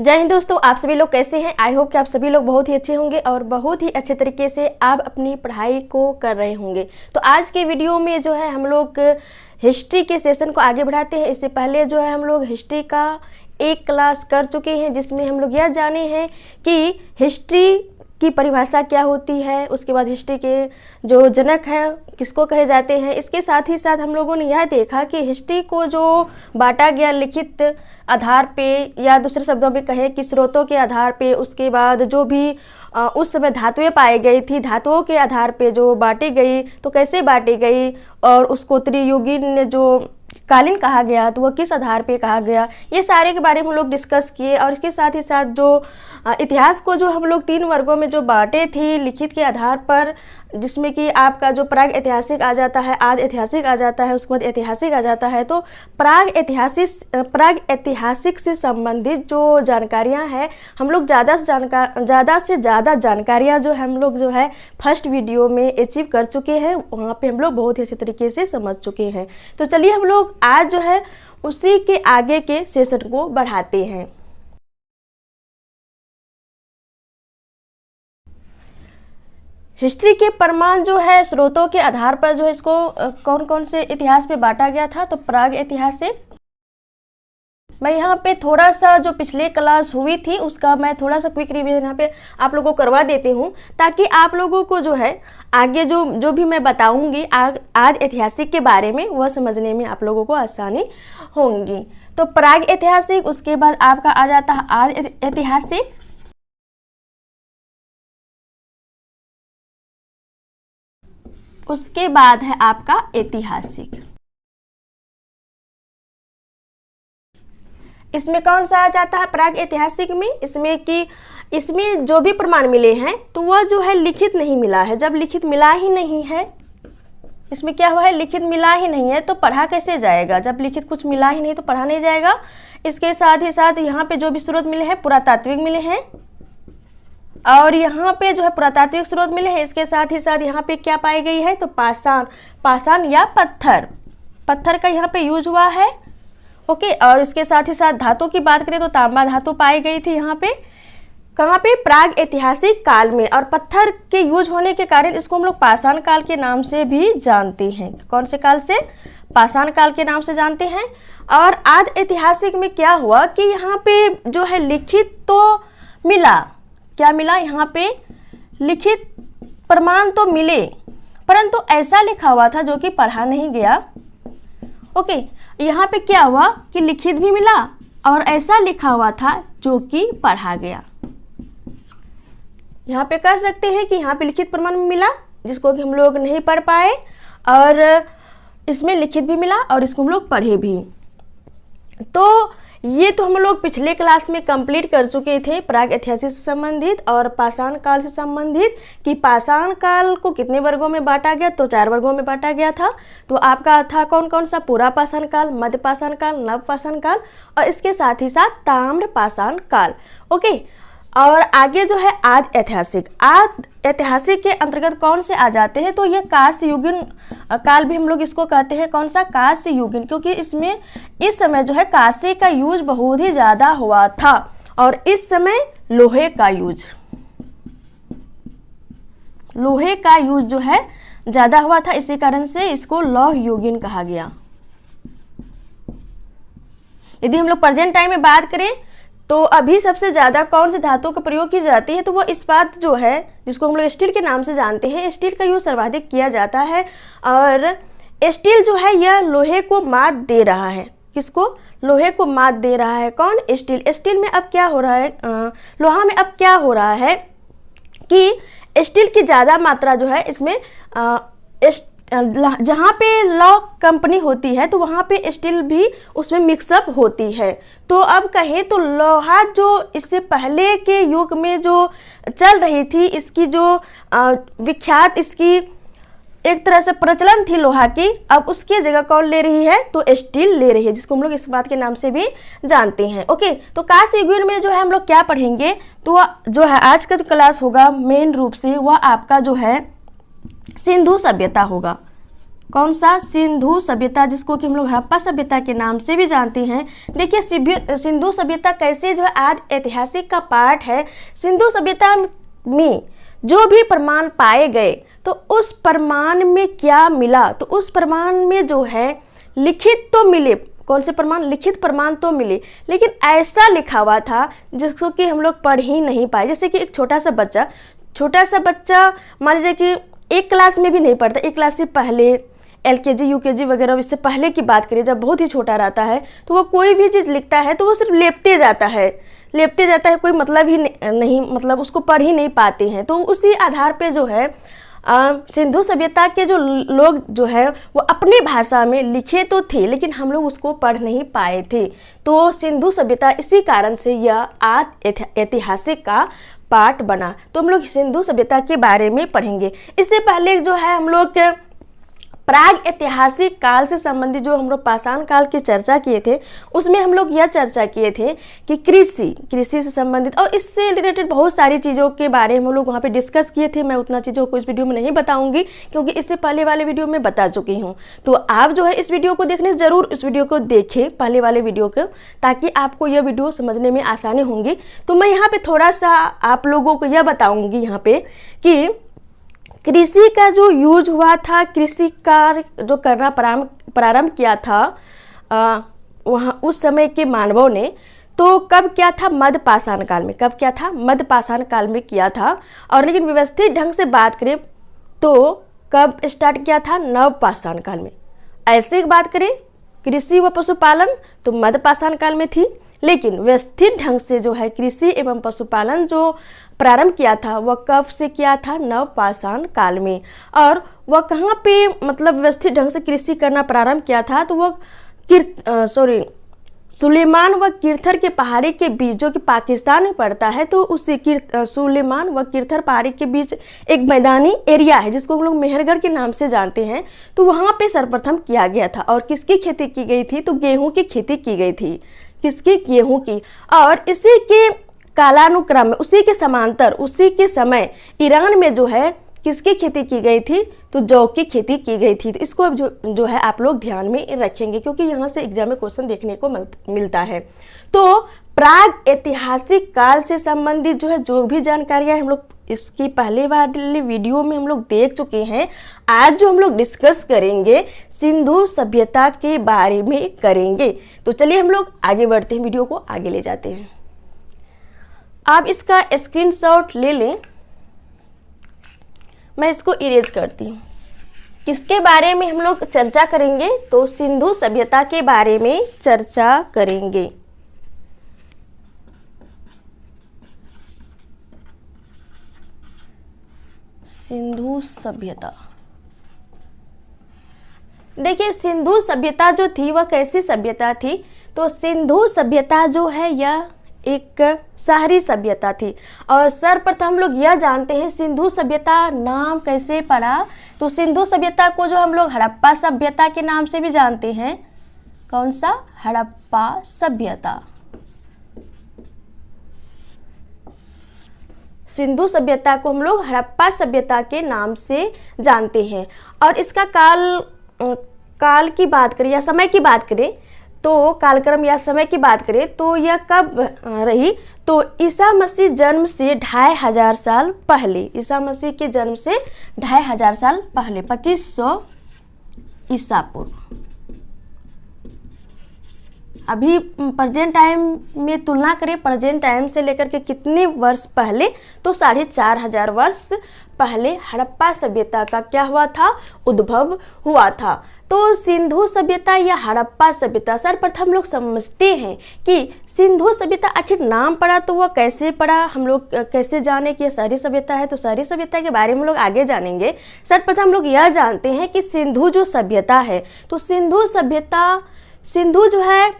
जय हिंद दोस्तों, आप सभी लोग कैसे हैं। आई होप कि आप सभी लोग बहुत ही अच्छे होंगे और बहुत ही अच्छे तरीके से आप अपनी पढ़ाई को कर रहे होंगे। तो आज के वीडियो में जो है हम लोग हिस्ट्री के सेशन को आगे बढ़ाते हैं। इससे पहले जो है हम लोग हिस्ट्री का एक क्लास कर चुके हैं जिसमें हम लोग यह जाने हैं कि हिस्ट्री की परिभाषा क्या होती है, उसके बाद हिस्ट्री के जो जनक हैं किसको कहे जाते हैं। इसके साथ ही साथ हम लोगों ने यह देखा कि हिस्ट्री को जो बांटा गया लिखित आधार पे या दूसरे शब्दों में कहें कि स्रोतों के आधार पे, उसके बाद जो भी उस समय धातुएं पाई गई थी धातुओं के आधार पे जो बांटी गई तो कैसे बांटी गई, और उसको त्रियुगीन जो कालीन कहा गया तो वह किस आधार पे कहा गया, ये सारे के बारे में हम लोग डिस्कस किए। और इसके साथ ही साथ जो इतिहास को जो हम लोग 3 वर्गों में जो बांटे थे लिखित के आधार पर, जिसमें कि आपका जो प्राग ऐतिहासिक आ जाता है, आदि ऐतिहासिक आ जाता है, उसके बाद ऐतिहासिक आ जाता है। तो प्राग ऐतिहासिक से संबंधित जो जानकारियां हैं हम लोग ज़्यादा से ज़्यादा जानकारियां जो हम लोग जो है फर्स्ट वीडियो में अचीव कर चुके हैं, वहाँ पे हम लोग बहुत ही अच्छे तरीके से समझ चुके हैं। तो चलिए हम लोग आज जो है उसी के आगे के सेशन को बढ़ाते हैं। हिस्ट्री के प्रमाण जो है स्रोतों के आधार पर जो है इसको कौन कौन से इतिहास में बांटा गया था। तो प्राग ऐतिहासिक, मैं यहाँ पे थोड़ा सा जो पिछले क्लास हुई थी उसका मैं थोड़ा सा क्विक रिवीजन यहाँ पे आप लोगों को करवा देती हूँ, ताकि आप लोगों को जो है आगे जो भी मैं बताऊँगी आदि ऐतिहासिक के बारे में वह समझने में आप लोगों को आसानी होंगी। तो प्राग ऐतिहासिक, उसके बाद आपका आ जाता है आदि ऐतिहासिक, उसके बाद है आपका ऐतिहासिक। इसमें कौन सा आ जाता है प्राग ऐतिहासिक में, इसमें जो भी प्रमाण मिले हैं तो वह जो है लिखित नहीं मिला है। जब लिखित मिला ही नहीं है, इसमें क्या हुआ है, लिखित मिला ही नहीं है तो पढ़ा कैसे जाएगा। जब लिखित कुछ मिला ही नहीं तो पढ़ा नहीं जाएगा। इसके साथ ही साथ यहाँ पे जो भी स्रोत मिले हैं पुरातात्विक मिले हैं, और यहाँ पे जो है पुरातात्विक स्रोत मिले हैं। इसके साथ ही साथ यहाँ पे क्या पाई गई है, तो पाषाण या पत्थर का यहाँ पे यूज हुआ है। ओके, और इसके साथ ही साथ धातु की बात करें तो तांबा धातु पाई गई थी यहाँ पे, कहाँ पे, प्राग ऐतिहासिक काल में। और पत्थर के यूज होने के कारण इसको हम लोग पाषाण काल के नाम से भी जानते हैं। कौन से काल से, पाषाण काल के नाम से जानते हैं। और आदि ऐतिहासिक में क्या हुआ कि यहाँ पे जो है लिखित तो मिला, क्या मिला, यहाँ पे लिखित प्रमाण तो मिले परंतु ऐसा लिखा हुआ था जो कि पढ़ा नहीं गया। ओके, यहाँ पे क्या हुआ कि लिखित भी मिला और ऐसा लिखा हुआ था जो कि पढ़ा गया। यहाँ पे कह सकते हैं कि यहाँ पे लिखित प्रमाण मिला जिसको कि हम लोग नहीं पढ़ पाए, और इसमें लिखित भी मिला और इसको हम लोग पढ़े भी। तो ये तो हम लोग पिछले क्लास में कंप्लीट कर चुके थे प्राग ऐतिहासिक से संबंधित और पाषाण काल से संबंधित, कि पाषाण काल को कितने वर्गों में बांटा गया, तो 4 वर्गों में बांटा गया था। तो आपका था कौन कौन सा, पूरा पाषाण काल, मध्य पाषाण काल, नव पाषाण काल और इसके साथ ही साथ ताम्र पाषाण काल। ओके, और आगे जो है आदि ऐतिहासिक के अंतर्गत कौन से आ जाते हैं, तो ये कांस्य युगीन काल भी हम लोग इसको कहते हैं। कौन सा, कांस्य युगीन, क्योंकि इसमें इस समय जो है कांस्य का यूज बहुत ही ज़्यादा हुआ था और इस समय लोहे का यूज जो है ज़्यादा हुआ था, इसी कारण से इसको लौह युगीन कहा गया। यदि हम लोग प्रेजेंट टाइम में बात करें तो अभी सबसे ज़्यादा कौन सी धातु का प्रयोग की जाती है, तो वो इस्पात जो है जिसको हम लोग स्टील के नाम से जानते हैं, स्टील का यूज सर्वाधिक किया जाता है। और स्टील जो है यह लोहे को मात दे रहा है। किसको, लोहे को मात दे रहा है। कौन, स्टील में अब क्या हो रहा है, लोहा में अब क्या हो रहा है कि स्टील की ज़्यादा मात्रा जो है इसमें जहाँ पे लॉ कंपनी होती है तो वहाँ पे स्टील भी उसमें मिक्सअप होती है। तो अब कहें तो लोहा जो इससे पहले के युग में जो चल रही थी, इसकी जो विख्यात, इसकी एक तरह से प्रचलन थी लोहा की, अब उसकी जगह कौन ले रही है, तो स्टील ले रही है, जिसको हम लोग इस बात के नाम से भी जानते हैं। ओके, तो कांस्य युग में जो है हम लोग क्या पढ़ेंगे, तो जो है आज का जो क्लास होगा मेन रूप से वह आपका जो है सिंधु सभ्यता होगा। कौन सा? सिंधु सभ्यता, जिसको कि हम लोग हड़प्पा सभ्यता के नाम से भी जानते हैं। देखिए सिंधु सभ्यता कैसे जो है आदि ऐतिहासिक का पार्ट है। सिंधु सभ्यता में जो भी प्रमाण पाए गए तो उस प्रमाण में क्या मिला, तो उस प्रमाण में जो है लिखित तो मिले, कौन से प्रमाण? लिखित प्रमाण तो मिले, लेकिन ऐसा लिखा हुआ था जिसको कि हम लोग पढ़ ही नहीं पाए। जैसे कि एक छोटा सा बच्चा मान लीजिए कि एक क्लास में भी नहीं पढ़ता, एक क्लास से पहले LKG UKG वगैरह इससे पहले की बात करें, जब बहुत ही छोटा रहता है तो वो कोई भी चीज़ लिखता है तो वो सिर्फ लेपते जाता है, कोई मतलब ही नहीं, मतलब उसको पढ़ ही नहीं पाते हैं। तो उसी आधार पे जो है सिंधु सभ्यता के जो लोग जो है वो अपनी भाषा में लिखे तो थे, लेकिन हम लोग उसको पढ़ नहीं पाए थे। तो सिंधु सभ्यता इसी कारण से यह आदि ऐतिहासिक का पार्ट बना। तो हम लोग सिंधु सभ्यता के बारे में पढ़ेंगे। इससे पहले जो है हम लोग प्राग ऐतिहासिक काल से संबंधित जो हम लोग पाषाण काल की चर्चा किए थे, उसमें हम लोग यह चर्चा किए थे कि कृषि से संबंधित और इससे रिलेटेड बहुत सारी चीज़ों के बारे में हम लोग वहाँ पे डिस्कस किए थे। मैं उतना चीज़ों को इस वीडियो में नहीं बताऊंगी क्योंकि इससे पहले वाले वीडियो में बता चुकी हूँ। तो आप जो है इस वीडियो को देखने से ज़रूर इस वीडियो को देखें, पहले वाले वीडियो को, ताकि आपको यह वीडियो समझने में आसानी होंगी। तो मैं यहाँ पर थोड़ा सा आप लोगों को यह बताऊँगी यहाँ पर कि कृषि का जो यूज हुआ था, कृषि कार्य जो करना प्रारंभ किया था वहाँ उस समय के मानवों ने, तो कब क्या था? मध्य पाषाण काल में। कब क्या था? मध्य पाषाण काल में किया था। और लेकिन व्यवस्थित ढंग से बात करें तो कब स्टार्ट किया था? नव पाषाण काल में। ऐसे बात करें कृषि व पशुपालन तो मध्य पाषाण काल में थी, लेकिन व्यवस्थित ढंग से जो है कृषि एवं पशुपालन जो प्रारंभ किया था वह कब से किया था? नव पाषाण काल में। और वह कहाँ पे मतलब व्यवस्थित ढंग से कृषि करना प्रारंभ किया था? तो वह सुलेमान व किरथर के पहाड़ी के बीच, जो कि पाकिस्तान में पड़ता है, तो उसी सुलेमान व किरथर पहाड़ी के बीच एक मैदानी एरिया है जिसको हम लोग मेहरगढ़ के नाम से जानते हैं। तो वहाँ पे सर्वप्रथम किया गया था। और किसकी खेती की गई थी? तो गेहूं की खेती की गई थी। किसकी? गेहूं की। और इसी के कालानुक्रम में, उसी के समांतर, उसी के समय ईरान में जो है किसकी खेती की गई थी? तो जौ की खेती की गई थी। तो इसको अब जो है आप लोग ध्यान में रखेंगे क्योंकि यहाँ से एग्जाम में क्वेश्चन देखने को मिलता है। तो प्राग ऐतिहासिक काल से संबंधित जो है जो भी जानकारियाँ हम लोग इसकी पहले वाली वीडियो में हम लोग देख चुके हैं, आज जो हम लोग डिस्कस करेंगे सिंधु सभ्यता के बारे में करेंगे। तो चलिए हम लोग आगे बढ़ते हैं, वीडियो को आगे ले जाते हैं। आप इसका स्क्रीनशॉट ले लें, मैं इसको इरेज करती हूँ। किसके बारे में हम लोग चर्चा करेंगे? तो सिंधु सभ्यता के बारे में चर्चा करेंगे। सिंधु सभ्यता, देखिए सिंधु सभ्यता जो थी वह कैसी सभ्यता थी? तो सिंधु सभ्यता जो है यह एक शहरी सभ्यता थी। और सर्वप्रथम हम लोग यह जानते हैं सिंधु सभ्यता नाम कैसे पड़ा? तो सिंधु सभ्यता को जो हम लोग हड़प्पा सभ्यता के नाम से भी जानते हैं। कौन सा? हड़प्पा सभ्यता। सिंधु सभ्यता को हम लोग हड़प्पा सभ्यता के नाम से जानते हैं। और इसका काल की बात करें या समय की बात करें, तो कालक्रम या समय की बात करें तो यह कब रही? तो ईसा मसीह जन्म से 2500 साल पहले, ईसा मसीह के जन्म से 2500 साल पहले, 2500 ईसा पूर्व। अभी प्रेजेंट टाइम में तुलना करें, प्रेजेंट टाइम से लेकर के कितने वर्ष पहले? तो 4500 वर्ष पहले हड़प्पा सभ्यता का क्या हुआ था? उद्भव हुआ था। तो सिंधु सभ्यता या हड़प्पा सभ्यता, सर्वप्रथम लोग समझते हैं कि सिंधु सभ्यता आखिर नाम पड़ा तो वह कैसे पड़ा, हम लोग कैसे जाने कि यह शहरी सभ्यता है? तो शहरी सभ्यता के बारे में हम लोग आगे जानेंगे। सर्वप्रथम लोग यह जानते हैं कि सिंधु जो सभ्यता है, तो सिंधु सभ्यता, सिंधु जो है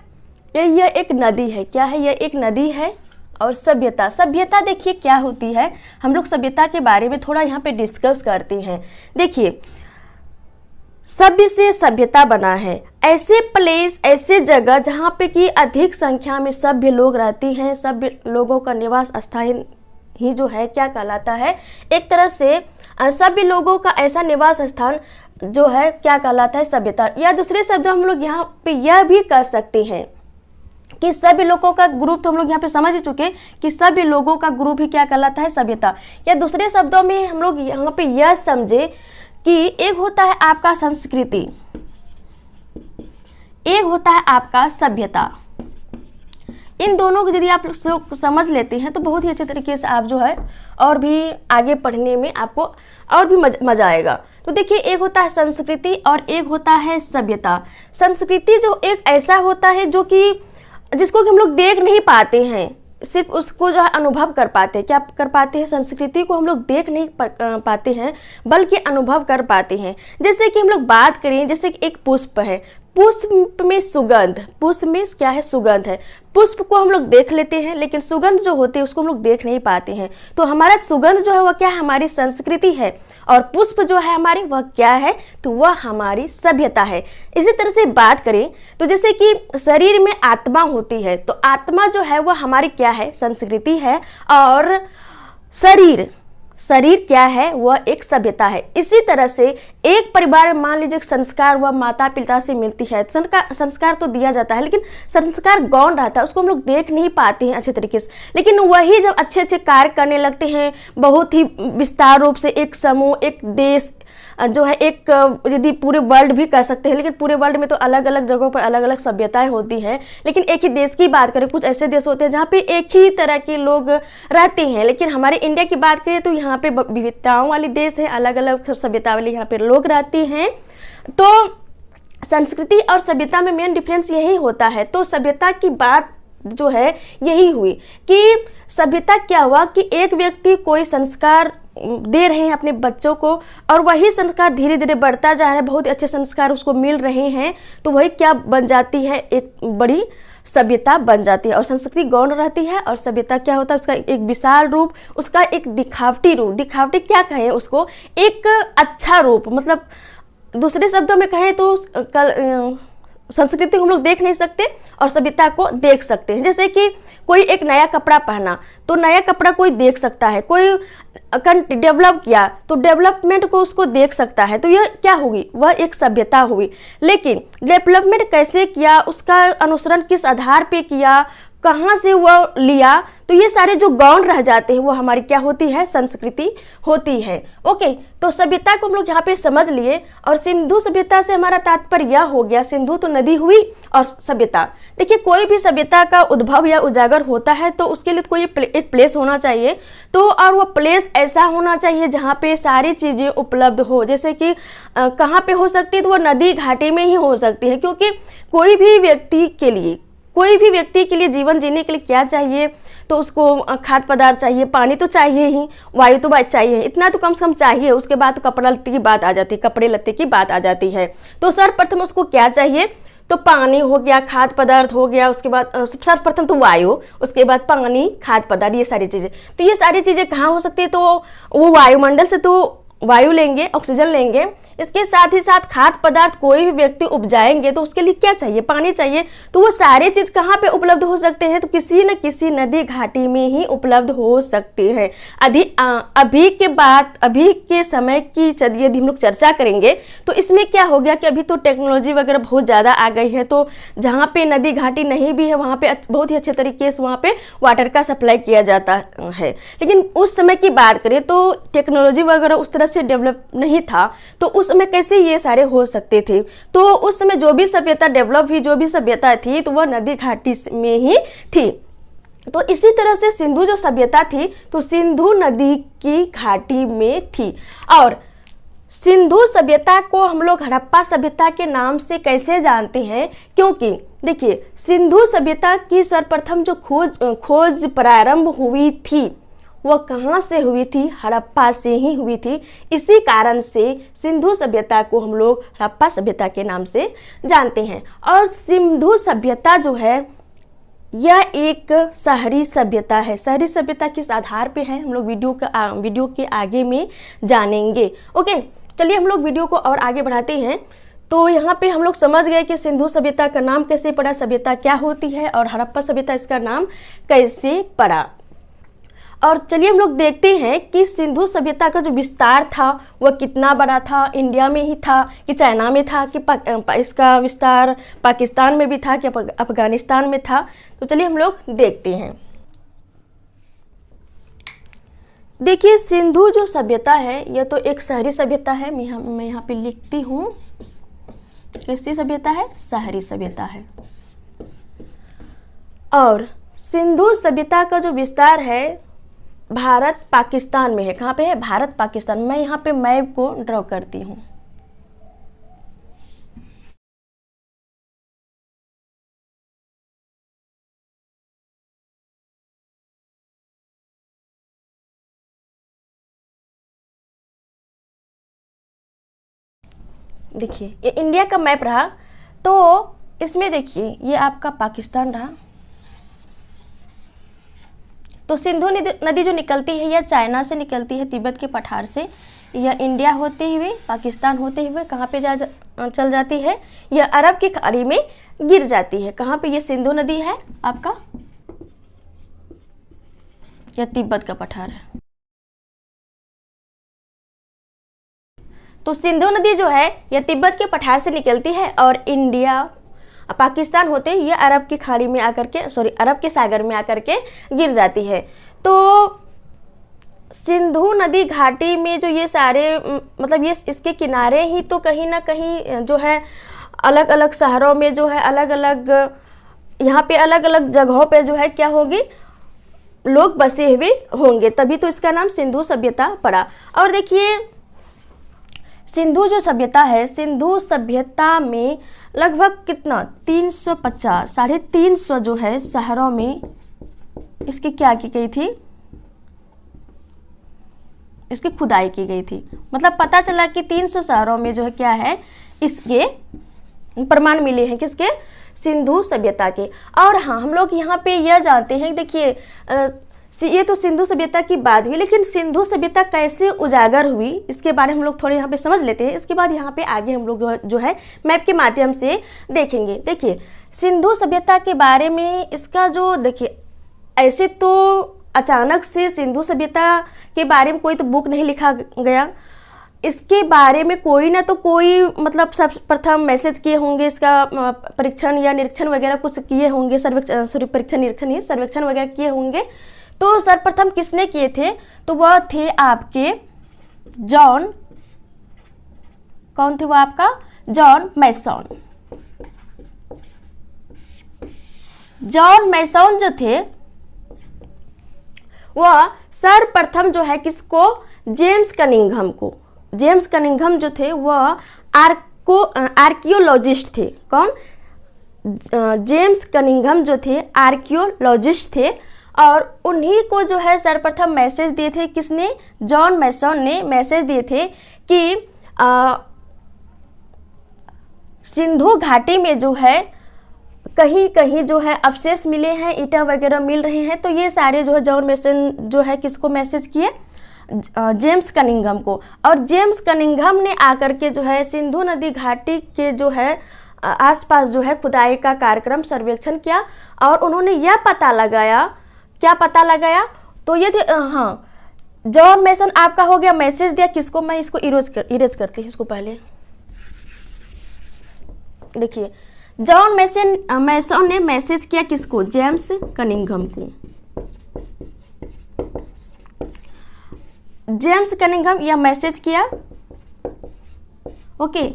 यह एक नदी है। क्या है? यह एक नदी है। और सभ्यता देखिए क्या होती है, हम लोग सभ्यता के बारे में थोड़ा यहाँ पे डिस्कस करते हैं। देखिए सभ्य से सभ्यता बना है, ऐसे प्लेस, ऐसे जगह जहाँ पे कि अधिक संख्या में सभ्य लोग रहती हैं। सभ्य लोगों का निवास स्थान ही जो है क्या कहलाता है? एक तरह से सभ्य लोगों का ऐसा निवास स्थान जो है क्या कहलाता है, सभ्यता। या दूसरे शब्द हम लोग यहाँ पे यह भी कह सकते हैं कि सभी लोगों का ग्रुप, तो हम लोग यहाँ पे समझ ही चुके कि सभी लोगों का ग्रुप ही क्या कहलाता है, सभ्यता। या दूसरे शब्दों में हम लोग यहाँ पे यह समझे कि एक होता है आपका संस्कृति, एक होता है आपका सभ्यता। इन दोनों को यदि आप लोग समझ लेते हैं तो बहुत ही अच्छे तरीके से आप जो है और भी आगे पढ़ने में आपको और भी मजा आएगा। तो देखिए, एक होता है संस्कृति और एक होता है सभ्यता। संस्कृति जो एक ऐसा होता है जो कि जिसको कि हम लोग देख नहीं पाते हैं, सिर्फ उसको जो है अनुभव कर पाते हैं। क्या कर पाते हैं, संस्कृति को हम लोग देख नहीं पाते हैं बल्कि अनुभव कर पाते हैं। जैसे कि हम लोग बात करें, जैसे कि एक पुष्प है, पुष्प में सुगंध, पुष्प में क्या है, सुगंध है। पुष्प को हम लोग देख लेते हैं लेकिन सुगंध जो होती है उसको हम लोग देख नहीं पाते हैं। तो हमारा सुगंध जो है वह क्या है, हमारी संस्कृति है, और पुष्प जो है हमारी वह क्या है, तो वह हमारी सभ्यता है। इसी तरह से बात करें तो जैसे कि शरीर में आत्मा होती है, तो आत्मा जो है वह हमारी क्या है, संस्कृति है, और शरीर क्या है, वह एक सभ्यता है। इसी तरह से एक परिवार में मान लीजिए संस्कार वह माता पिता से मिलती है। संस्कार तो दिया जाता है लेकिन संस्कार गौण रहता है, उसको हम लोग देख नहीं पाते हैं अच्छे तरीके से। लेकिन वही जब अच्छे अच्छे कार्य करने लगते हैं, बहुत ही विस्तार रूप से एक समूह, एक देश जो है, एक यदि पूरे वर्ल्ड भी कह सकते हैं, लेकिन पूरे वर्ल्ड में तो अलग अलग जगहों पर अलग अलग सभ्यताएं होती हैं। लेकिन एक ही देश की बात करें, कुछ ऐसे देश होते हैं जहाँ पे एक ही तरह के लोग रहते हैं। लेकिन हमारे इंडिया की बात करें तो यहाँ पे विविधताओं वाली देश है, अलग अलग सभ्यता वाले यहाँ पे लोग रहते हैं। तो संस्कृति और सभ्यता में मेन डिफरेंस यही होता है। तो सभ्यता की बात जो है यही हुई कि सभ्यता क्या हुआ कि एक व्यक्ति कोई संस्कार दे रहे हैं अपने बच्चों को, और वही संस्कार धीरे धीरे बढ़ता जा रहा है, बहुत अच्छे संस्कार उसको मिल रहे हैं, तो वही क्या बन जाती है, एक बड़ी सभ्यता बन जाती है। और संस्कृति गौण रहती है और सभ्यता क्या होता है, उसका एक विशाल रूप, उसका एक दिखावटी रूप, दिखावटी क्या कहें उसको, एक अच्छा रूप। मतलब दूसरे शब्दों में कहें तो संस्कृति को हम लोग देख नहीं सकते और सभ्यता को देख सकते हैं। जैसे कि कोई एक नया कपड़ा पहना तो नया कपड़ा कोई देख सकता है, कोई डेवलप किया तो डेवलपमेंट को उसको देख सकता है, तो यह क्या होगी, वह एक सभ्यता हुई। लेकिन डेवलपमेंट कैसे किया, उसका अनुसरण किस आधार पे किया, कहाँ से वह लिया, तो ये सारे जो गौण रह जाते हैं वो हमारी क्या होती है, संस्कृति होती है। ओके, तो सभ्यता को हम लोग यहाँ पे समझ लिए। और सिंधु सभ्यता से हमारा तात्पर्य यह हो गया, सिंधु तो नदी हुई और सभ्यता। देखिए, कोई भी सभ्यता का उद्भव या उजागर होता है तो उसके लिए कोई एक प्लेस होना चाहिए, तो और वो प्लेस ऐसा होना चाहिए जहाँ पे सारी चीजें उपलब्ध हो। जैसे कि कहाँ पे हो सकती है, तो वो नदी घाटी में ही हो सकती है, क्योंकि कोई भी व्यक्ति के लिए जीवन जीने के लिए क्या चाहिए, तो उसको खाद्य पदार्थ चाहिए, पानी तो चाहिए ही, वायु तो चाहिए, इतना तो कम से कम चाहिए। उसके बाद तो कपड़े लत्ते की बात आ जाती है। तो सर्वप्रथम उसको क्या चाहिए, तो पानी हो गया, खाद्य पदार्थ हो गया, उसके बाद सर्वप्रथम तो वायु, उसके बाद पानी, खाद्य पदार्थ, ये सारी चीजें। तो ये सारी चीजें कहाँ हो सकती है, तो वो वायुमंडल से तो वायु लेंगे, ऑक्सीजन लेंगे, इसके साथ ही साथ खाद्य पदार्थ कोई भी व्यक्ति उपजाएंगे तो उसके लिए क्या चाहिए, पानी चाहिए। तो वो सारे चीज कहाँ पे उपलब्ध हो सकते हैं, तो किसी न किसी नदी घाटी में ही उपलब्ध हो सकते हैं। अभी के समय की यदि हम लोग चर्चा करेंगे तो इसमें क्या हो गया कि अभी तो टेक्नोलॉजी वगैरह बहुत ज़्यादा आ गई है, तो जहाँ पे नदी घाटी नहीं भी है वहाँ पे बहुत ही अच्छे तरीके से वहाँ पे वाटर का सप्लाई किया जाता है। लेकिन उस समय की बात करें तो टेक्नोलॉजी वगैरह उस तरह से डेवलप नहीं था, तो उस समय कैसे ये सारे हो सकते थे। तो उस समय जो भी सभ्यता डेवलप हुई, जो भी सभ्यता थी, तो वह नदी घाटी में ही थी। तो इसी तरह से सिंधु जो सभ्यता थी तो सिंधु नदी की घाटी में थी। और सिंधु सभ्यता को हम लोग हड़प्पा सभ्यता के नाम से कैसे जानते हैं, क्योंकि देखिए, सिंधु सभ्यता की सर्वप्रथम जो खोज प्रारंभ हुई थी वह कहाँ से हुई थी, हड़प्पा से ही हुई थी। इसी कारण से सिंधु सभ्यता को हम लोग हड़प्पा सभ्यता के नाम से जानते हैं। और सिंधु सभ्यता जो है यह एक शहरी सभ्यता है। शहरी सभ्यता किस आधार पे है, हम लोग वीडियो के आगे में जानेंगे। ओके, चलिए हम लोग वीडियो को और आगे बढ़ाते हैं। तो यहाँ पे हम लोग समझ गए कि सिंधु सभ्यता का नाम कैसे पड़ा, सभ्यता क्या होती है, और हड़प्पा सभ्यता इसका नाम कैसे पड़ा। और चलिए हम लोग देखते हैं कि सिंधु सभ्यता का जो विस्तार था वह कितना बड़ा था, इंडिया में ही था कि चाइना में था कि इसका विस्तार पाकिस्तान में भी था कि अफगानिस्तान में था। तो चलिए हम लोग देखते हैं। देखिए सिंधु जो सभ्यता है यह तो एक शहरी सभ्यता है। मैं यहाँ पे लिखती हूँ, कैसी सभ्यता है? शहरी सभ्यता है। और सिंधु सभ्यता का जो विस्तार है भारत पाकिस्तान में है। कहाँ पे है? भारत पाकिस्तान। मैं यहाँ पे मैप को ड्रॉ करती हूँ। देखिए ये इंडिया का मैप रहा, तो इसमें देखिए ये आपका पाकिस्तान रहा। तो सिंधु नदी जो निकलती है यह चाइना से निकलती है, तिब्बत के पठार से। यह इंडिया होते हुए पाकिस्तान होते हुए कहाँ पे चल जाती है? यह अरब की खाड़ी में गिर जाती है। कहाँ पे? ये सिंधु नदी है आपका, यह तिब्बत का पठार है। तो सिंधु नदी जो है यह तिब्बत के पठार से निकलती है और इंडिया पाकिस्तान होते ये अरब की खाड़ी में आकर के अरब के सागर में आकर के गिर जाती है। तो सिंधु नदी घाटी में जो ये सारे मतलब ये इसके किनारे ही तो कहीं ना कहीं जो है अलग अलग शहरों में जो है अलग अलग यहाँ पे अलग अलग जगहों पे जो है क्या होगी, लोग बसे हुए होंगे, तभी तो इसका नाम सिंधु सभ्यता पड़ा। और देखिए सिंधु जो सभ्यता है, सिंधु सभ्यता में लगभग कितना 350 350 जो है शहरों में इसकी क्या की गई थी, इसकी खुदाई की गई थी। मतलब पता चला कि 300 शहरों में जो है क्या है, इसके प्रमाण मिले हैं, किसके? सिंधु सभ्यता के। और हाँ हम लोग यहाँ पे यह जानते हैं, देखिए ये तो सिंधु सभ्यता की बात हुई, लेकिन सिंधु सभ्यता कैसे उजागर हुई इसके बारे में हम लोग थोड़े यहाँ पे समझ लेते हैं। इसके बाद यहाँ पे आगे हम लोग जो है मैप के माध्यम से देखेंगे। देखिए सिंधु सभ्यता के बारे में इसका जो देखिए ऐसे तो अचानक से सिंधु सभ्यता के बारे में कोई तो बुक नहीं लिखा गया। इसके बारे में कोई ना तो कोई मतलब सर्वप्रथम मैसेज किए होंगे, इसका परीक्षण या निरीक्षण वगैरह कुछ किए होंगे, सर्वेक्षण वगैरह किए होंगे। तो सर्वप्रथम किसने किए थे? तो वह थे आपके जॉन, कौन थे वो आपका? John Mason. जॉन मैसॉन जो थे वह सर्वप्रथम जो है किसको? जेम्स कनिंघम जो थे वह आर्कियोलॉजिस्ट थे। कौन? जेम्स कनिंघम जो थे आर्कियोलॉजिस्ट थे और उन्हीं को जो है सर्वप्रथम मैसेज दिए थे। किसने? जॉन मैसॉन ने मैसेज दिए थे कि सिंधु घाटी में जो है कहीं कहीं जो है अवशेष मिले हैं, ईंटा वगैरह मिल रहे हैं। तो ये सारे जो है जॉन मैसन जो है किसको मैसेज किए? जेम्स कनिंघम को। और जेम्स कनिंघम ने आकर के जो है सिंधु नदी घाटी के जो है आसपास जो है खुदाई का कार्यक्रम सर्वेक्षण किया और उन्होंने यह पता लगाया, क्या पता लगाया? तो ये थे हाँ जॉन मैसन आपका हो गया, मैसेज दिया किसको? मैं इसको इरेज करती हूँ इसको पहले। देखिए जॉन मैसन ने मैसेज किया किसको? जेम्स कनिंघम को। जेम्स कनिंघम यह मैसेज किया, ओके।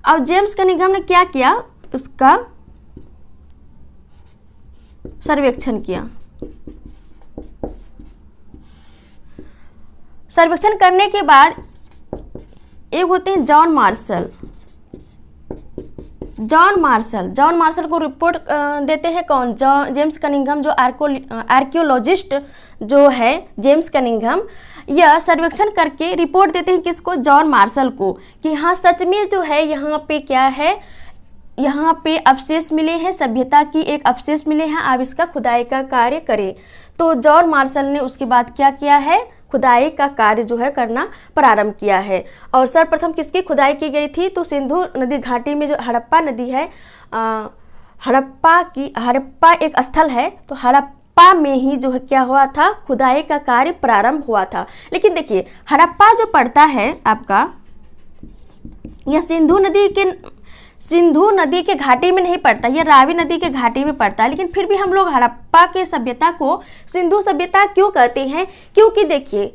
अब जेम्स कनिंघम ने क्या किया? उसका सर्वेक्षण किया। सर्वेक्षण करने के बाद एक होते हैं जॉन मार्शल को रिपोर्ट देते हैं कौन? James Cunningham. जो आर्कियोलॉजिस्ट जो है जेम्स कनिंघम, यह सर्वेक्षण करके रिपोर्ट देते हैं किसको? जॉन मार्शल को, कि हाँ सच में जो है यहाँ पे क्या है, यहाँ पे अवशेष मिले हैं, सभ्यता की एक अवशेष मिले हैं, आप इसका खुदाई का कार्य करें। तो जॉन मार्शल ने उसके बाद क्या किया है? खुदाई का कार्य जो है करना प्रारंभ किया है। और सर्वप्रथम किसकी खुदाई की गई थी? तो सिंधु नदी घाटी में जो हड़प्पा नदी है, हड़प्पा एक स्थल है, तो हड़प्पा में ही जो है क्या हुआ था, खुदाई का कार्य प्रारंभ हुआ था। लेकिन देखिए हड़प्पा जो पड़ता है आपका, यह सिंधु नदी के घाटी में नहीं पड़ता, यह रावी नदी के घाटी में पड़ता है। लेकिन फिर भी हम लोग हड़प्पा के सभ्यता को सिंधु सभ्यता क्यों कहते हैं, क्योंकि देखिए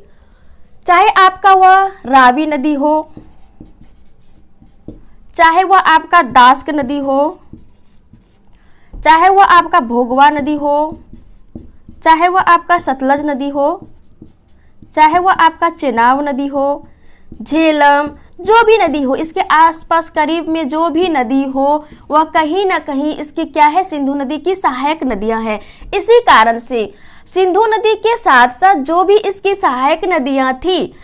चाहे आपका वह रावी नदी हो, चाहे वह आपका दास्क नदी हो, चाहे वह आपका भोगवा नदी हो, चाहे वह आपका सतलज नदी हो, चाहे वह आपका चेनाब नदी हो, झेलम, जो भी नदी हो, इसके आसपास करीब में जो भी नदी हो वह कहीं ना कहीं इसकी क्या है, सिंधु नदी की सहायक नदियां हैं। इसी कारण से सिंधु नदी के साथ साथ जो भी इसकी सहायक नदियां थी,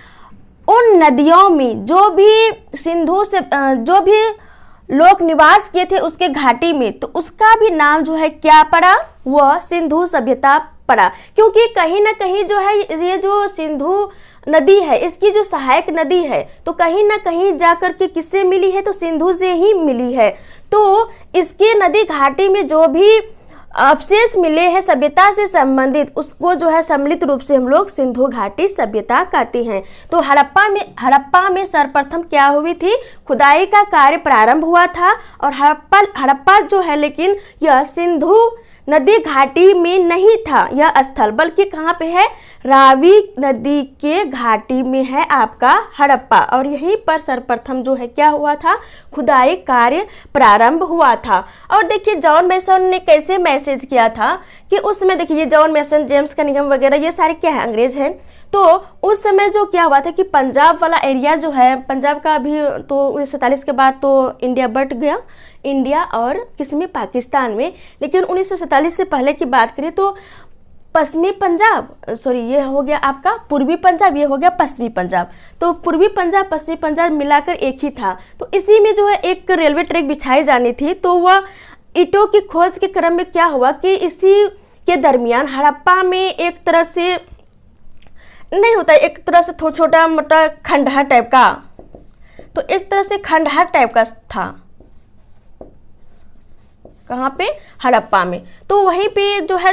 उन नदियों में जो भी सिंधु से जो भी लोग निवास किए थे उसके घाटी में, तो उसका भी नाम जो है क्या पड़ा, वह सिंधु सभ्यता पड़ा। क्योंकि कहीं ना कहीं जो है ये जो सिंधु नदी है, इसकी जो सहायक नदी है, तो कहीं ना कहीं जाकर के किससे मिली है, तो सिंधु से ही मिली है। तो इसके नदी घाटी में जो भी अवशेष मिले हैं सभ्यता से संबंधित, उसको जो है सम्मिलित रूप से हम लोग सिंधु घाटी सभ्यता कहते हैं। तो हड़प्पा में सर्वप्रथम क्या हुई थी, खुदाई का कार्य प्रारंभ हुआ था। और हड़प्पा जो है, लेकिन यह सिंधु नदी घाटी में नहीं था यह स्थल, बल्कि कहाँ पे है, रावी नदी के घाटी में है आपका हड़प्पा। और यहीं पर सर्वप्रथम जो है क्या हुआ था, खुदाई कार्य प्रारंभ हुआ था। और देखिए जॉन मैसन ने कैसे मैसेज किया था कि उस समय देखिए जॉन मैसन, जेम्स कनिंघम वगैरह ये सारे क्या है, अंग्रेज हैं। तो उस समय जो क्या हुआ था कि पंजाब वाला एरिया जो है, पंजाब का अभी तो 1947 के बाद तो इंडिया बट गया, इंडिया और किसमें, पाकिस्तान में। लेकिन 1947 से पहले की बात करें तो पश्चिमी पंजाब, सॉरी ये हो गया आपका पूर्वी पंजाब, ये हो गया पश्चिमी पंजाब। तो पूर्वी पंजाब पश्चिमी पंजाब मिलाकर एक ही था। तो इसी में जो है एक रेलवे ट्रैक बिछाई जानी थी। तो वह ईंटों की खोज के क्रम में क्या हुआ कि इसी के दरमियान हड़प्पा में एक तरह से नहीं होता, एक तरह से छोटा मोटा खंडहर टाइप का, तो एक तरह से खंडहर टाइप का था, कहाँ पे, हड़प्पा में। तो वहीं पे जो है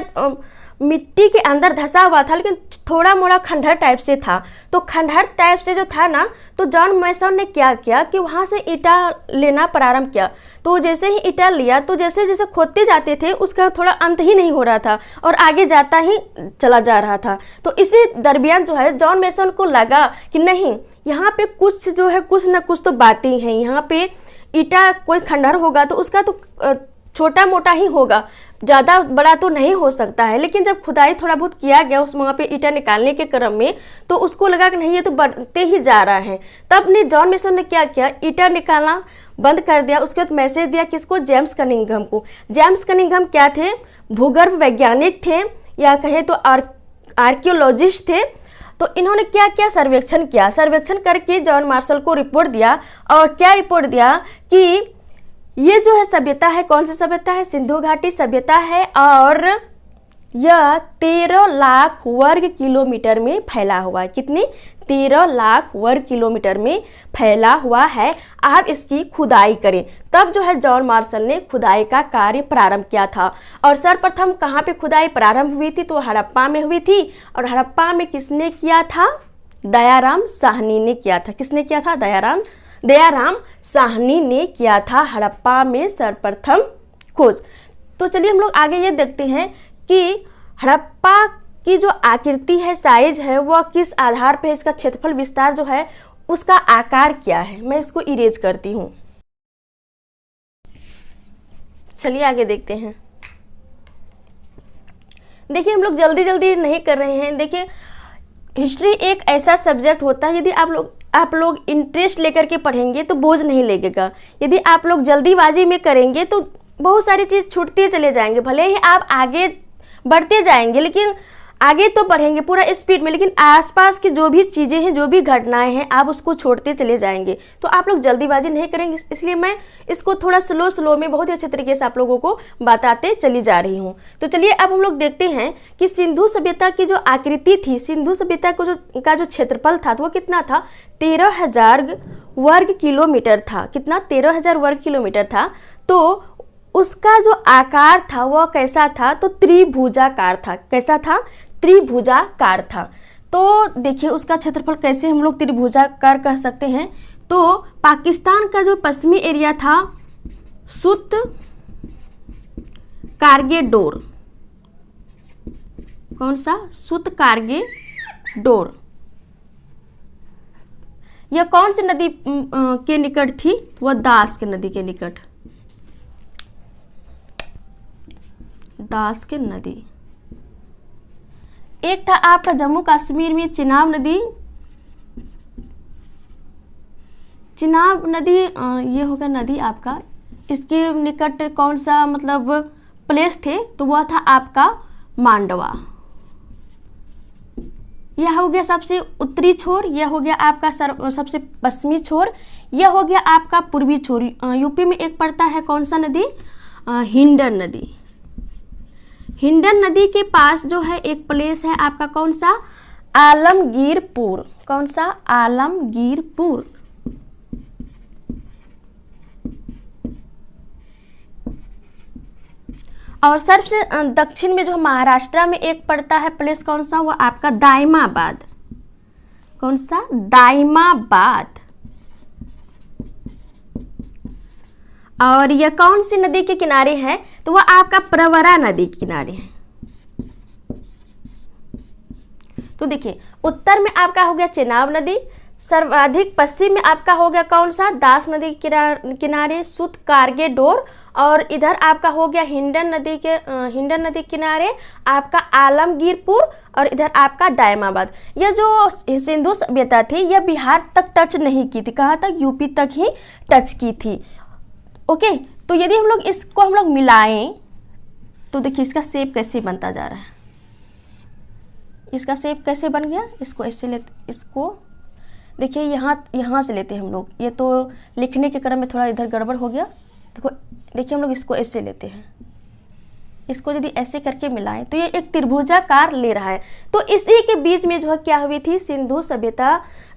मिट्टी के अंदर धंसा हुआ था, लेकिन थोड़ा मोड़ा खंडहर टाइप से था। तो खंडहर टाइप से जो था ना, तो जॉन मैसन ने क्या किया कि वहाँ से ईंटा लेना प्रारंभ किया। तो जैसे ही ईंटा लिया, तो जैसे जैसे खोदते जाते थे उसका थोड़ा अंत ही नहीं हो रहा था और आगे जाता ही चला जा रहा था। तो इसी दरमियान जो है जॉन मैसन को लगा कि नहीं, यहाँ पे कुछ जो है कुछ ना कुछ तो बातें हैं, यहाँ पे ईंटा कोई खंडहर होगा तो उसका तो छोटा मोटा ही होगा, ज़्यादा बड़ा तो नहीं हो सकता है। लेकिन जब खुदाई थोड़ा बहुत किया गया उस वहाँ पे ईंटा निकालने के क्रम में, तो उसको लगा कि नहीं ये तो बढ़ते ही जा रहा है। तब ने जॉन मैसन ने क्या किया, ईंटा निकालना बंद कर दिया। उसके बाद मैसेज दिया किसको, जेम्स कनिंघम को। जेम्स कनिंघम क्या थे, भूगर्भ वैज्ञानिक थे या कहें तो आर्कियोलॉजिस्ट थे। तो इन्होंने क्या किया, सर्वेक्षण किया। सर्वेक्षण करके जॉन मार्शल को रिपोर्ट दिया। और क्या रिपोर्ट दिया कि ये जो है सभ्यता है, कौन सी सभ्यता है, सिंधु घाटी सभ्यता है। और यह 13 लाख वर्ग किलोमीटर में फैला हुआ है। कितनी, 13 लाख वर्ग किलोमीटर में फैला हुआ है। आप इसकी खुदाई करें। तब जो है जॉन मार्शल ने खुदाई का कार्य प्रारंभ किया था। और सर्वप्रथम कहाँ पे खुदाई प्रारंभ हुई थी, तो हड़प्पा में हुई थी। और हड़प्पा में किसने किया था, दयाराम साहनी ने किया था। किसने किया था, दयाराम साहनी ने किया था हड़प्पा में सर्वप्रथम खोज। तो चलिए हम लोग आगे ये देखते हैं कि हड़प्पा की जो आकृति है, साइज है, वह किस आधार पे, इसका क्षेत्रफल विस्तार जो है उसका आकार क्या है। मैं इसको इरेज करती हूँ। चलिए आगे देखते हैं। देखिए हम लोग जल्दी जल्दी नहीं कर रहे हैं। देखिए हिस्ट्री एक ऐसा सब्जेक्ट होता है, यदि आप लोग इंटरेस्ट लेकर के पढ़ेंगे तो बोझ नहीं लगेगा। यदि आप लोग जल्दीबाजी में करेंगे तो बहुत सारी चीज़ छूटते चले जाएंगे। भले ही आप आगे बढ़ते जाएंगे, लेकिन आगे तो बढ़ेंगे पूरा स्पीड में, लेकिन आसपास की जो भी चीज़ें हैं, जो भी घटनाएं हैं, आप उसको छोड़ते चले जाएंगे। तो आप लोग जल्दीबाजी नहीं करेंगे, इसलिए मैं इसको थोड़ा स्लो में बहुत ही अच्छे तरीके से आप लोगों को बताते चली जा रही हूँ। तो चलिए अब हम लोग देखते हैं कि सिंधु सभ्यता की जो आकृति थी, सिंधु सभ्यता को जो क्षेत्रफल था, तो वो कितना था, 13,000 वर्ग किलोमीटर था। कितना, 13,000 वर्ग किलोमीटर था। तो उसका जो आकार था वह कैसा था, तो त्रिभुजाकार था। कैसा था? त्रिभुजाकार था। तो देखिए उसका क्षेत्रफल कैसे हम लोग त्रिभुजाकार कह सकते हैं। तो पाकिस्तान का जो पश्चिमी एरिया था सुत कारगेडोर, कौन सा? सुत कारगेडोर। यह कौन सी नदी के निकट थी? वह दास के नदी के निकट, दास के नदी। एक था आपका जम्मू कश्मीर में चिनाब नदी, चिनाब नदी ये होगा नदी आपका, इसके निकट कौन सा मतलब प्लेस थे, तो वह था आपका मांडवा। यह हो गया सबसे उत्तरी छोर, यह हो गया आपका सबसे पश्चिमी छोर, यह हो गया आपका पूर्वी छोर। यूपी में एक पड़ता है कौन सा नदी? हिंडन नदी। हिंडन नदी के पास जो है एक प्लेस है आपका कौन सा? आलमगीरपुर। कौन सा? आलमगीरपुर। और सबसे दक्षिण में जो महाराष्ट्र में एक पड़ता है प्लेस कौन सा? वो आपका दाइमाबाद। कौन सा? दाइमाबाद। और यह कौन सी नदी के किनारे है? तो वह आपका प्रवरा नदी के किनारे है। तो देखिए उत्तर में आपका हो गया चेनाब नदी, सर्वाधिक पश्चिम में आपका हो गया कौन सा? दास नदी के किनारे सुत कारगेडोर, और इधर आपका हो गया हिंडन नदी के किनारे आपका आलमगीरपुर, और इधर आपका दाइमाबाद। यह जो सिंधु सभ्यता थी यह बिहार तक टच नहीं की थी, कहाँ तक? यूपी तक ही टच की थी। ओके, तो यदि हम लोग इसको हम लोग मिलाएं तो देखिए इसका शेप कैसे बनता जा रहा है। इसका शेप कैसे बन गया? इसको ऐसे लेते, इसको देखिए यहाँ से लेते हैं हम लोग। ये तो लिखने के क्रम में थोड़ा इधर गड़बड़ हो गया। देखो देखिए हम लोग इसको ऐसे लेते हैं, इसको यदि ऐसे करके मिलाएं तो ये एक त्रिभुजाकार ले रहा है। तो इसी के बीच में जो है क्या हुई थी? सिंधु सभ्यता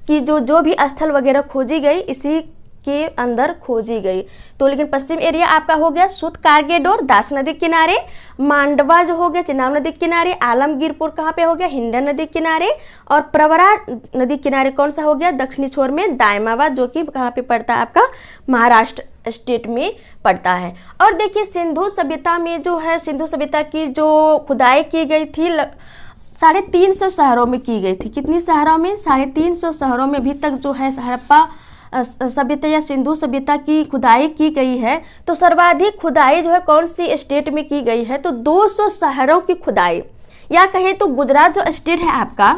की जो भी स्थल वगैरह खोजी गई इसी के अंदर खोजी गई। तो लेकिन पश्चिम एरिया आपका हो गया सुत कारगेडोर दास नदी के किनारे, मांडवा जो हो गया चिनाब नदी के किनारे, आलमगीरपुर कहाँ पे हो गया? हिंडन नदी के किनारे, और प्रवरा नदी किनारे कौन सा हो गया? दक्षिणी छोर में दाइमाबाद, जो कि कहाँ पे पड़ता है? आपका महाराष्ट्र स्टेट में पड़ता है। और देखिए सिंधु सभ्यता में जो है, सिंधु सभ्यता की जो खुदाई की गई थी 350 शहरों में की गई थी। कितनी शहरों में? 350 शहरों में अभी तक जो है हड़प्पा सभ्यता या सिंधु सभ्यता की खुदाई की गई है। तो सर्वाधिक खुदाई जो है कौन सी स्टेट में की गई है? तो 200 शहरों की खुदाई, या कहें तो गुजरात जो स्टेट है आपका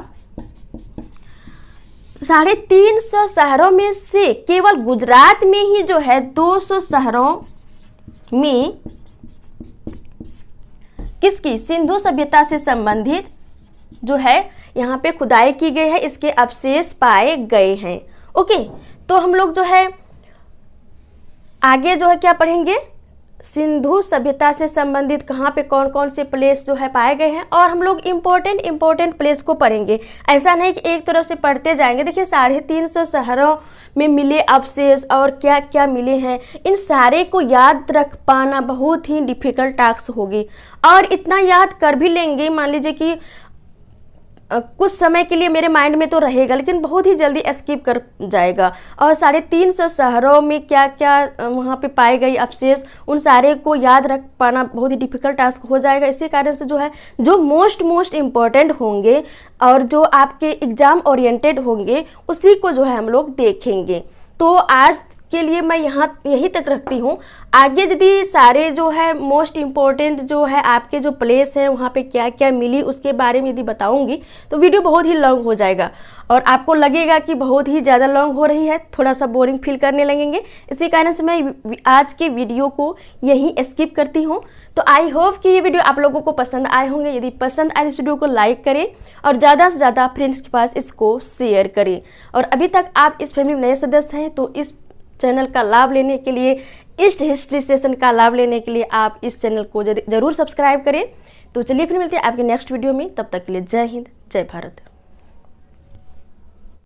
350 शहरों में से केवल गुजरात में ही जो है 200 शहरों में किसकी? सिंधु सभ्यता से संबंधित जो है यहाँ पे खुदाई की गई है, इसके अवशेष पाए गए हैं। ओके, तो हम लोग जो है आगे जो है क्या पढ़ेंगे? सिंधु सभ्यता से संबंधित कहाँ पे कौन कौन से प्लेस जो है पाए गए हैं, और हम लोग इम्पोर्टेंट प्लेस को पढ़ेंगे। ऐसा नहीं कि एक तरफ से पढ़ते जाएंगे। देखिए 350 शहरों में मिले अवशेष और क्या क्या मिले हैं, इन सारे को याद रख पाना बहुत ही डिफिकल्ट टास्क होगी। और इतना याद कर भी लेंगे, मान लीजिए कि कुछ समय के लिए मेरे माइंड में तो रहेगा, लेकिन बहुत ही जल्दी स्किप कर जाएगा। और 350 शहरों में क्या क्या वहाँ पे पाए गए अवशेष, उन सारे को याद रख पाना बहुत ही डिफिकल्ट टास्क हो जाएगा। इसी कारण से जो है जो मोस्ट इम्पॉर्टेंट होंगे और जो आपके एग्जाम ओरिएंटेड होंगे उसी को जो है हम लोग देखेंगे। तो आज के लिए मैं यहीं तक रखती हूँ। आगे यदि सारे जो है मोस्ट इम्पोर्टेंट जो है आपके जो प्लेस है वहाँ पे क्या क्या मिली उसके बारे में यदि बताऊँगी तो वीडियो बहुत ही लॉन्ग हो जाएगा और आपको लगेगा कि बहुत ही ज़्यादा लॉन्ग हो रही है, थोड़ा सा बोरिंग फील करने लगेंगे। इसी कारण से मैं आज के वीडियो को यहीं स्किप करती हूँ। तो आई होप कि ये वीडियो आप लोगों को पसंद आए होंगे। यदि पसंद आए इस वीडियो को लाइक करें और ज़्यादा से ज़्यादा फ्रेंड्स के पास इसको शेयर करें। और अभी तक आप इस फैमिली में नए सदस्य हैं तो इस चैनल का लाभ लेने के लिए, ईस्ट हिस्ट्री सेशन का लाभ लेने के लिए आप इस चैनल को जरूर सब्सक्राइब करें। तो चलिए फिर मिलते हैं आपके नेक्स्ट वीडियो में, तब तक के लिए जय हिंद जय भारत।